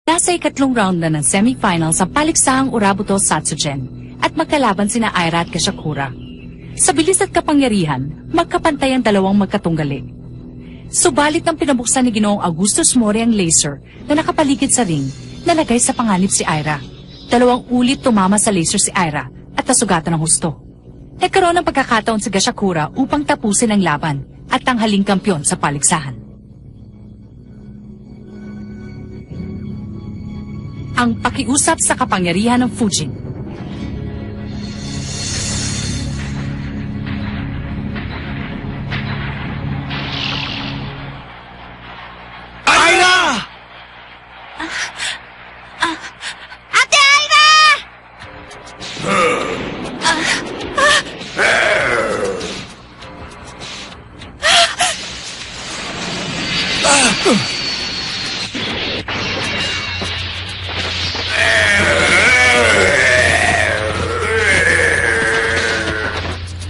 Nasa ikatlong round na ng semifinals ang paliksahang Urabuto Satsugen at magkalaban sina Aira at Kashakura. Sa bilis at kapangyarihan, magkapantay ang dalawang magkatunggali. Subalit nang pinabuksan ni Ginoong Augustus Mori ang laser na nakapaligid sa ring, nalagay sa panganib si Aira. 2 ulit tumama sa laser si Aira at nasugatan ng husto. Nagkaroon ng pagkakataon si Kashakura upang tapusin ang laban at tanghaling kampyon sa paligsahan. Ang pakiusap sa kapangyarihan ng Fujin. Aira! Ate Aira!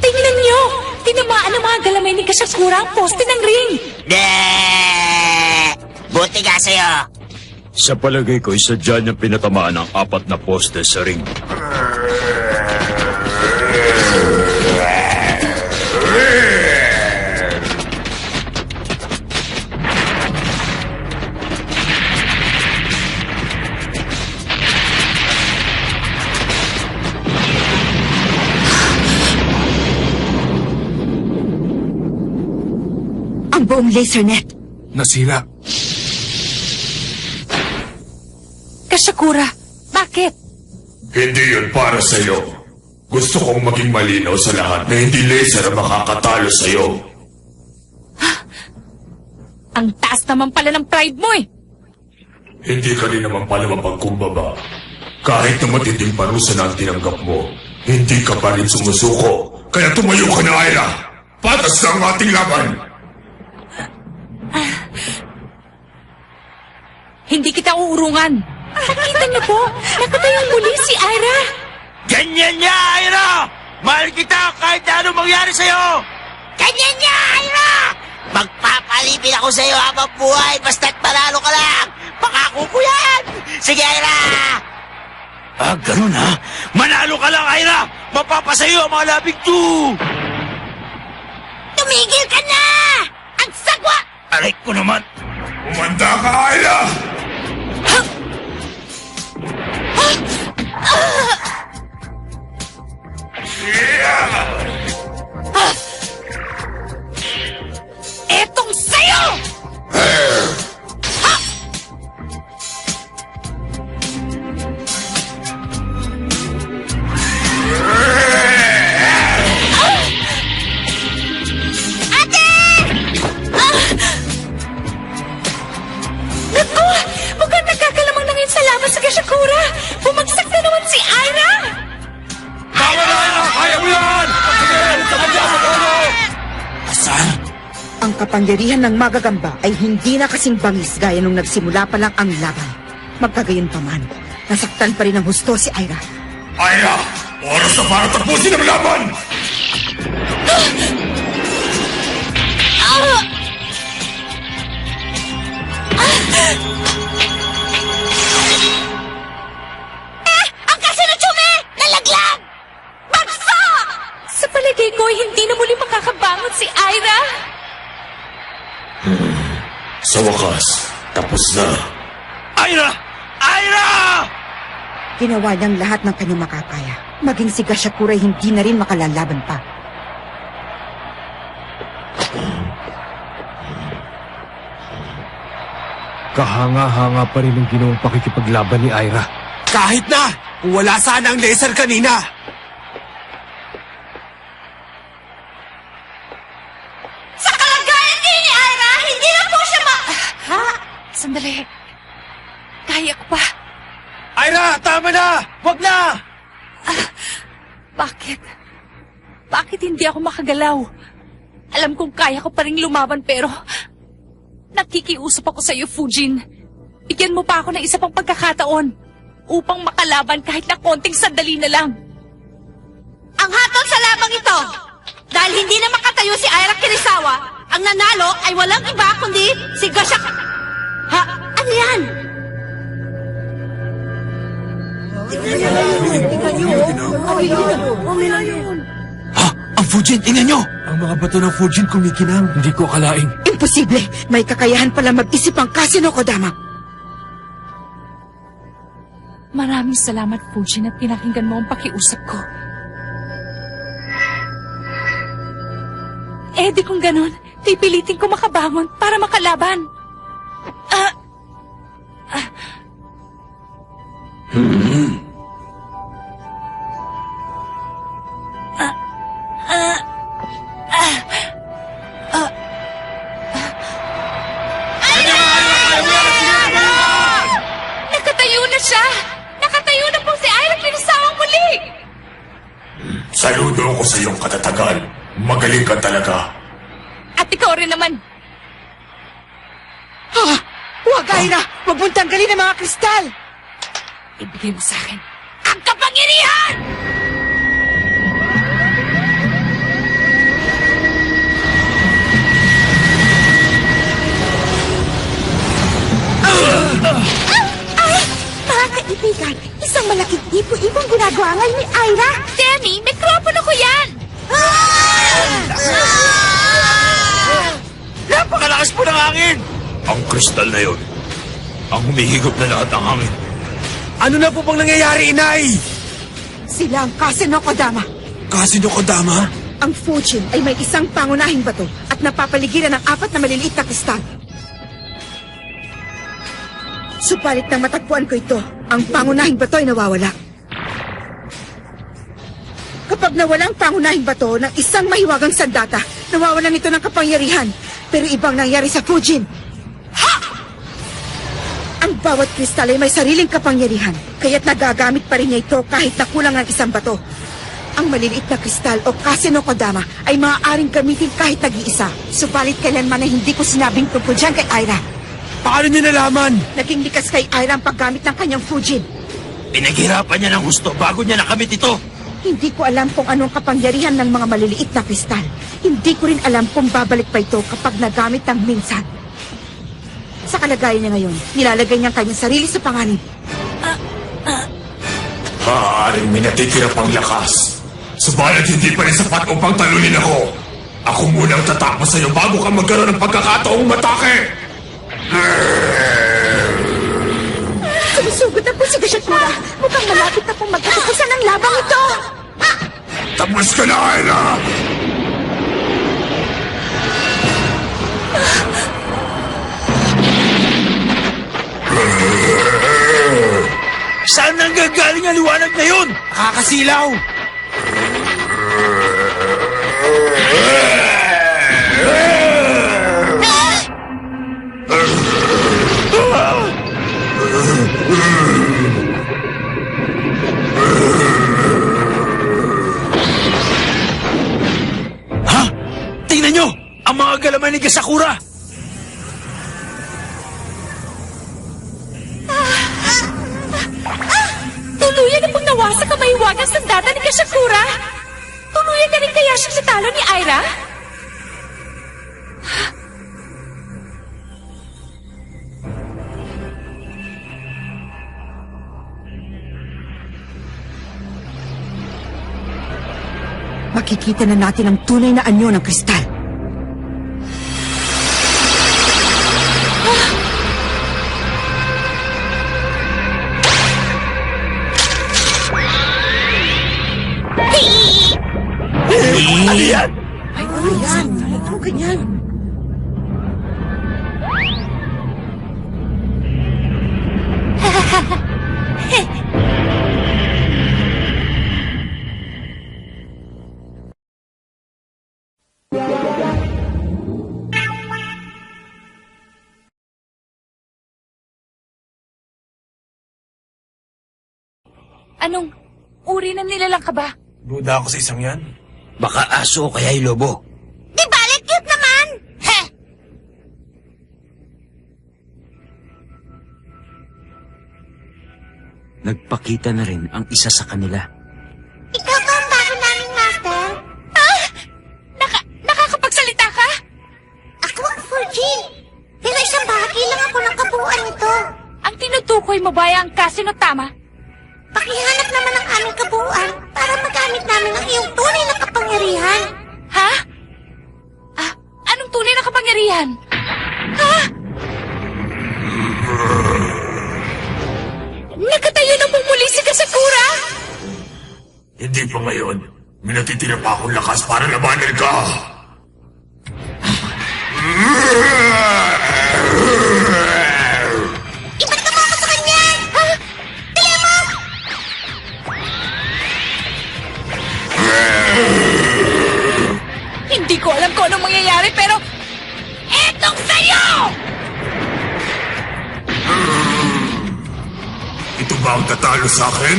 Tingnan niyo! Tinamaan ng mga galamay ni Kashakura ang poste ng ring! Buti ka sa'yo. Sa palagay ko, isa dyan yung pinatamaan ng 4 na poste sa ring. Ang buong laser net. Nasira. Kashakura, bakit? Hindi yun para sa'yo. Gusto kong maging malinaw sa lahat na hindi laser ang makakatalo sa'yo. Ang taas naman pala ng pride mo eh! Hindi ka rin naman pala mapagkumbaba. Kahit na matinding parusa na ang tinanggap mo, hindi ka pa rin sumusuko. Kaya tumayo ka na, Aira! Patas na ang ating laban! Hindi kita uurungan. Nakita niyo po, nakatayong muli si Aira. Ganyan niya, Aira! Mahal kita kahit na anong mangyari sa'yo! Ganyan niya, Aira! Magpapalipin ako sa'yo habang buhay basta't manalo ka lang! Pangako ko yan! Sige, Aira! Ah, ganun ha? Manalo ka lang, Aira! Mapapasayo ang mga labing to! Tumigil ka na! Ang sagwa! Aray ko naman! Umanda ka, Aira! Etong sayo! Ate! Naku! Mukhang nagkakalamang na ngayon sa laban sa Kashakura! Bumagsak na naman si Aira! Tama na, Aira! Kaya mo yan! Sige, sabag niya sa tono! Asan? Ang kapangyarihan ng magagamba ay hindi na kasing bangis gaya nung nagsimula pa lang ang laban. Magkagayon pa man, nasaktan pa rin ng husto si Aira. Aira! Oras na para tapusin ang laban! Ang kasinutsume! Nalaglag! Bagsak! Sa palagay ko, hindi na muli makakabangon si Aira. Sa wakas, tapos na. Aira! Aira! Ginawa niyang lahat ng kanyang makakaya. Maging si Kashakura ay hindi na rin makalalaban pa. Kahanga-hanga pa rin ang ginawang pakikipaglaban ni Aira. Kahit na! Kung wala sana ang laser kanina! Sa kalagayan din ni Aira, hindi na po siya Ha? Sandali. Kaya ko pa. Aira, tama na! Wag na! Bakit? Bakit hindi ako makagalaw? Alam kong kaya ko pa rin lumaban pero... Nakikiusap ako sa iyo, Fujin. Bigyan mo pa ako ng isa pang pagkakataon upang makalaban kahit na konting sandali na lang. Ang hatol sa labang ito! Dahil hindi na makatayo si Aira Kirisawa, ang nanalo ay walang iba kundi si Gashak... Ha? Ano yan? Ha? Ang Fujin, tingnan nyo! Ang mga bato ng Fujin kumikinang. Hindi ko akalain. Imposible! May kakayahan pala mag-isip ang Kasino Kodama. Maraming salamat, Fujin, at pinakinggan mo ang pakiusap ko. Eh, di kung ganon, pipilitin ko makabangon para makalaban. Nakatayo na siya! Nakatayo na po si Ira Kurosawa muli! Saludo ako sa iyong katatagan. Magaling ka talaga. At ikaw rin naman. Huwag, Aira! Huwag mong tanggalin ang mga kristal! Ibigay mo sa akin ang kapangyarihan! Mga kaibigan, isang malaking ipo-ipong ginagawa ngayon ni Aira. Demi, mikropono ko yan! Napakalakas po ng hangin! Ang kristal na yon, ang humihigop na lahat ng hangin. Ano na po bang nangyayari, Inay? Sila ang Kasino Kodama. Kasino Kodama? Ang Fujin ay may isang pangunahing bato at napapaligiran ng 4 na maliliit na kristal. Subalit nang matagpuan ko ito, ang pangunahing bato ay nawawala. Kapag nawala ang pangunahing bato ng isang mahiwagang sandata, nawawalan ito ng kapangyarihan. Pero ibang nangyari sa Fujin. Ang bawat kristal ay may sariling kapangyarihan, kaya't nagagamit pa rin niya ito kahit nakulang ang isang bato. Ang maliliit na kristal o Kasino Kodama ay maaaring gamitin kahit nag-iisa. Subalit kailanman ay hindi ko sinabing tungkol dyan kay Aira. Paano niyo nalaman? Naging likas kay Aira ang paggamit ng kanyang Fujin. Pinaghirapan niya ng gusto bago niya nakamit ito. Hindi ko alam kung anong kapangyarihan ng mga maliliit na kristal. Hindi ko rin alam kung babalik pa ito kapag nagamit ng minsan. Sa kalagayan niya ngayon, nilalagay niya ang kanyang sarili sa panganib. Maaaring may natitira pang lakas. Subalit hindi pa rin sapat upang talunin ako. Ako munang tatapos sa iyo bago ka magkaroon ng pagkakataong matake. Sumusugod na po si Gashakura. Mukhang malapit na pong magkatapusan ang labang ito. Tapos ka na, Aira! Saan nanggagaling ang liwanag na yun? Nakakasilaw! Ha? Tingnan nyo! Ang mga galaman ni Gasakura! Tuluyan na pong nawasak ang mahiwagang sandata ni Gashakura! Tuluyan na rin kaya siyang natalo ni Aira? Makikita na natin ang tunay na anyo ng kristal. Ano yan? Ayan, ano ganyan? Anong uri ng nilalang ka ba? Duda ako sa isang yan. Baka aso o kaya'y lobo. Di balik, cute naman! Heh! Nagpakita na rin ang isa sa kanila. Ikaw ba ang bago naming master? Nakakapagsalita ka? Ako ang Fujin. Pero isang bahagi lang ako ng kabuuan nito. Ang tinutukoy mo ba ay ang Kasino tama? Pakihanap naman ang aming kabuuan para magamit namin ang iyong tunay na kapangyarihan. Ha? Anong tunay na kapangyarihan? Ha? Nagkatayo na pong muli si Kasakura? Hindi pa ngayon. May natitira pa akong lakas para labanan ka. Ibalik mo ako sa kanya! Ha? Tingnan mo! Hindi ko alam kung anong mangyayari pero... Etong sa'yo! Ito ba ang tatalo sa akin?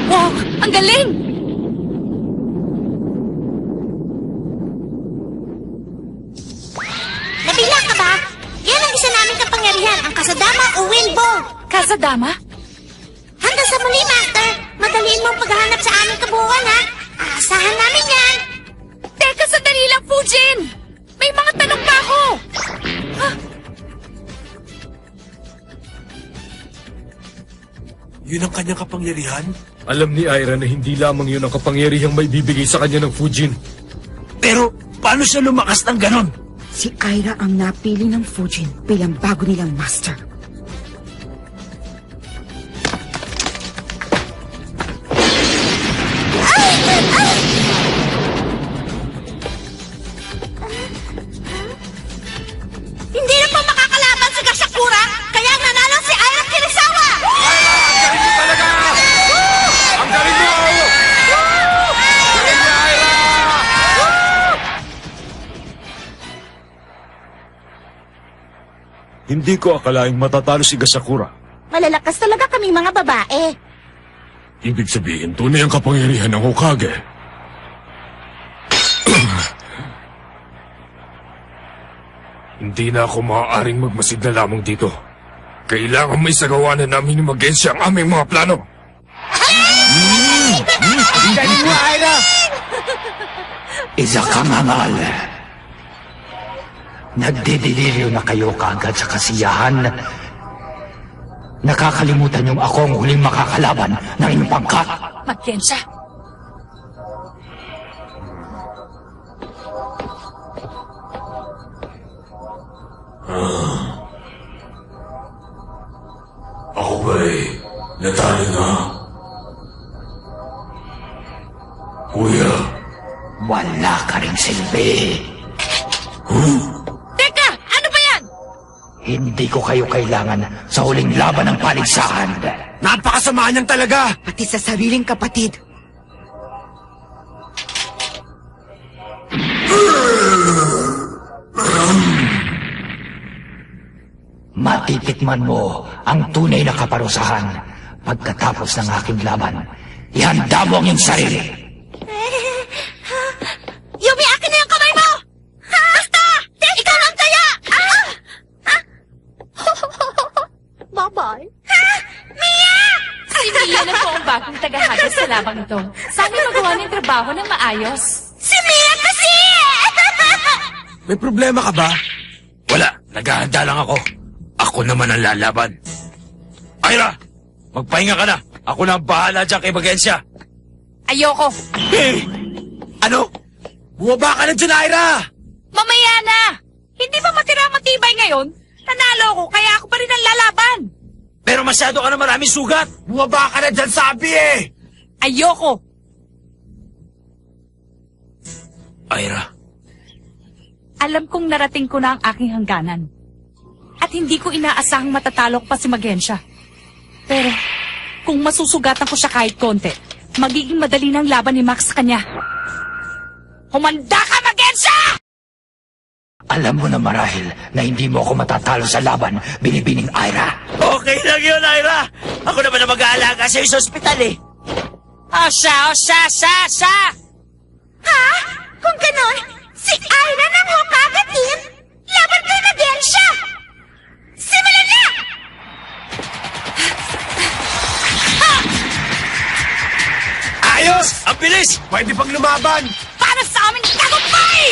Wow! Ang galing! Nabilang ka ba? Yan ang isa naming kapangyarihan, ang kasadama o wilbo. Kasadama? Hanggang sa muli, Master. Madaliin mo ang paghahanap sa aming kabuuan, ha? Aasahan namin yan. Teka, sandali lang, Fujin! May mga tanong pa ako! Yun ang kanyang kapangyarihan? Alam ni Aira na hindi lamang yun ang kapangyarihang may bibigay sa kanya ng Fujin. Pero, paano siya lumakas ng ganon? Si Aira ang napili ng Fujin bilang bago nilang master. Hindi na po makakalaban si Kasakura, kaya nanalo si Aira Kirisawa! Ang galing mo! Galing niya, Aira! Hindi ko akalaing matatalo si Gasakura. Malalakas talaga kaming mga babae. Ibig sabihin, tunay ang kapangyarihan ng Hokage. Hindi na ako maaaring magmasid na lamang dito. Kailangan may sagawa na namin ni Magensya ang aming mga plano. Galing mo, Aira! Isa kang hangal. Nagdedelirio na kayo kaagad sa kasiyahan. Nakakalimutan yung ako ang huling makakalaban ng inyong pangkat. Magkensya. Ako ba'y natalo na? Kuya, Wala ka rin silbi. Teka! Ano ba yan? Hindi ko kayo kailangan sa huling laban ng paligsahan. Napakasama niyang talaga! Pati sa sariling kapatid. Matitikman mo ang tunay na kaparusahan pagkatapos ng aking laban. Ihanda mo ang iyong sarili. Yumi, akin na yung kamay mo! Basta! Ikaw lang kaya! Bye-bye. Mia! Si Mia na po ang bagong tagahagas sa labang ito. Sana magawa ng trabaho ng maayos. Si Mia kasi! May problema ka ba? wala. Naghahanda lang ako. Ako naman ang lalaban. Aira, magpahinga ka na. Ako na ang bahala dyan kay Magensya. Ayoko. Eh! Ano? Bumaba ka na dyan, Aira! Mamaya na! Hindi ba matira-matibay ngayon? Nanalo ko, kaya ako pa rin ang lalaban. Pero masyado ka na maraming sugat. Bumaba ka na dyan, sabi eh! Ayoko. Aira, Alam kong narating ko na ang aking hangganan. At hindi ko inaasahang matatalo ko pa si Magensya. Pero, kung masusugatan ko siya kahit konti, magiging madali ng laban ni Max sa kanya. Humanda ka, Magensya! Alam mo na marahil na hindi mo ako matatalo sa laban, binibining Aira. Okay lang yun, Aira. Ako naman na mag-aalaga sa'yo sa ospital eh. Osha! Ha? Kung ganon, si Aira ng Hokage team, laban kay Magensya! Simulan na! Ayos! Ang bilis! Pwede pang lumaban! Para sa aming tagumpay!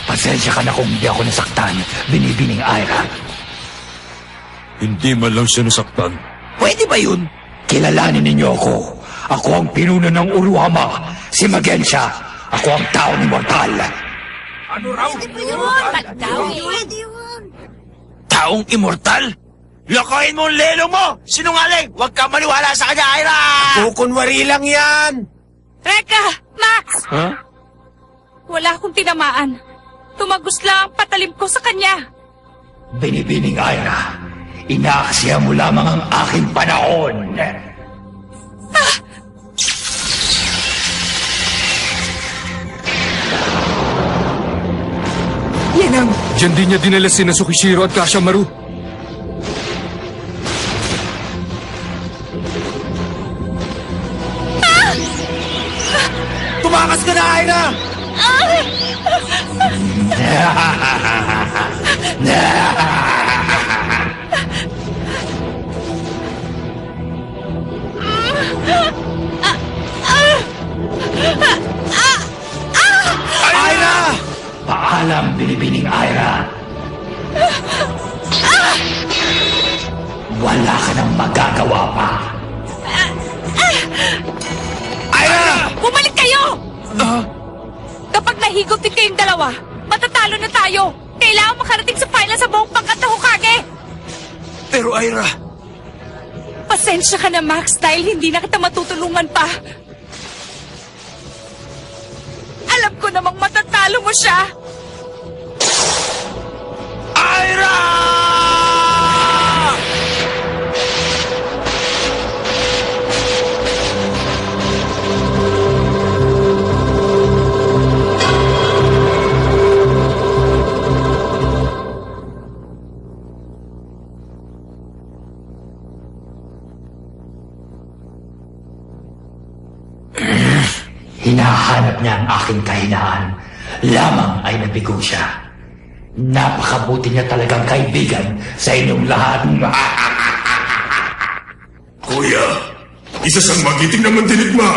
Pasensya ka na kung hindi ako nasaktan, Binibining Ira. Hindi man lang siya nasaktan. Pwede ba yun? Kilalanin ninyo ako. Ako ang pinuno ng Uruhama, si Magensya. Ako ang taong immortal. Taong immortal? Lokohin mo ang lelo mo! Sinungaling! Huwag ka maniwala sa kanya, Ira! Kukunwari lang yan! Reka! Max! Ha? Wala akong tinamaan. Tumagos lang ang patalim ko sa kanya. Binibining Ira, inaaksaya mo lamang ang aking panahon. Yan ang... Diyan din niya dinala si Sukishiro at Kashamaru. Tumakas ka na, Ira! Ira! Paalam, Binibining Ira. Wala ka nang magagawa pa. Ira! Bumalik kayo! Kapag nahigot din kayong dalawa, matatalo na tayo. Kailangan makarating sa final sa buong pangkat na Hokage. Pero Ira, Pasensya ka na, Max, dahil hindi na kita matutulungan pa. Alam ko namang matatalo mo siya. Ira! Hinahanap niya ang aking kahinaan. Lamang ay nabigo siya. Napakabuti niya talagang kaibigan sa inyong lahat. Kuya, isa siyang magiting na mandirigma.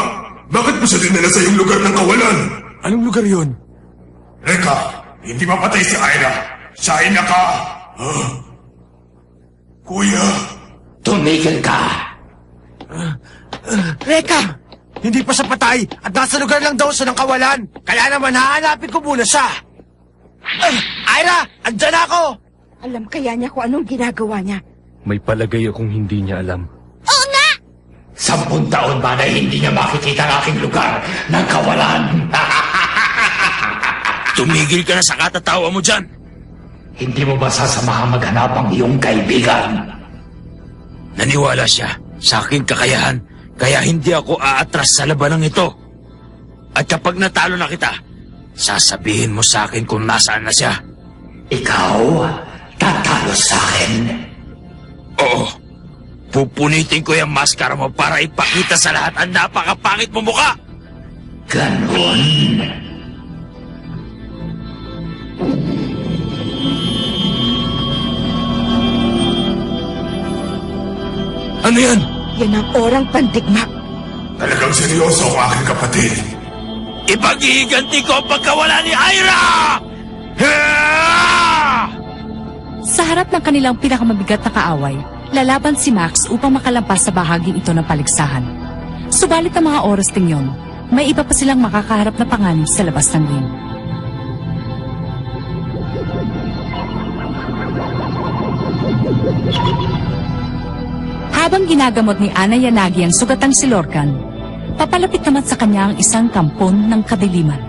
Bakit mo siya dinala sa iyong lugar ng kawalan? Anong lugar yon? Reka, hindi mapatay si Ira. Siya ay naka... Kuya, Tumigil ka. Reka! Hindi pa siya patay at nasa lugar lang daw siya ng kawalan. Kaya naman hahanapin ko muna siya. Ira! Andyan ako! Alam kaya niya kung anong ginagawa niya. May palagay akong hindi niya alam. 10 taon ba na hindi niya makikita ang aking lugar ng kawalan? Tumigil ka na sa katatawa mo dyan. Hindi mo ba sasamahan maghanap ang iyong kaibigan? Naniwala siya sa aking kakayahan, kaya hindi ako aatras sa labanang ito. At kapag natalo na kita, sasabihin mo sa akin kung nasaan na siya. Ikaw, tatalo sa akin. Oo, pupunitin ko yung maskara mo para ipakita sa lahat ang napakapangit mo mukha. Ganon. Ano yan? Yan ang orang pandigma. talagang seryoso ang aking kapatid. Ipaghihiganti ko ang pagkawala ni Ira! Sa harap ng kanilang pinakamabigat na kaaway, lalaban si Max upang makalampas sa bahaging ito ng paligsahan. Subalit ang mga oras ding yon, may iba pa silang makakaharap na panganib sa labas ng ring. Habang ginagamot ni Ana Yanagi ang sugatang si Lorcan, papalapit naman sa kanya ang isang kampon ng kadiliman.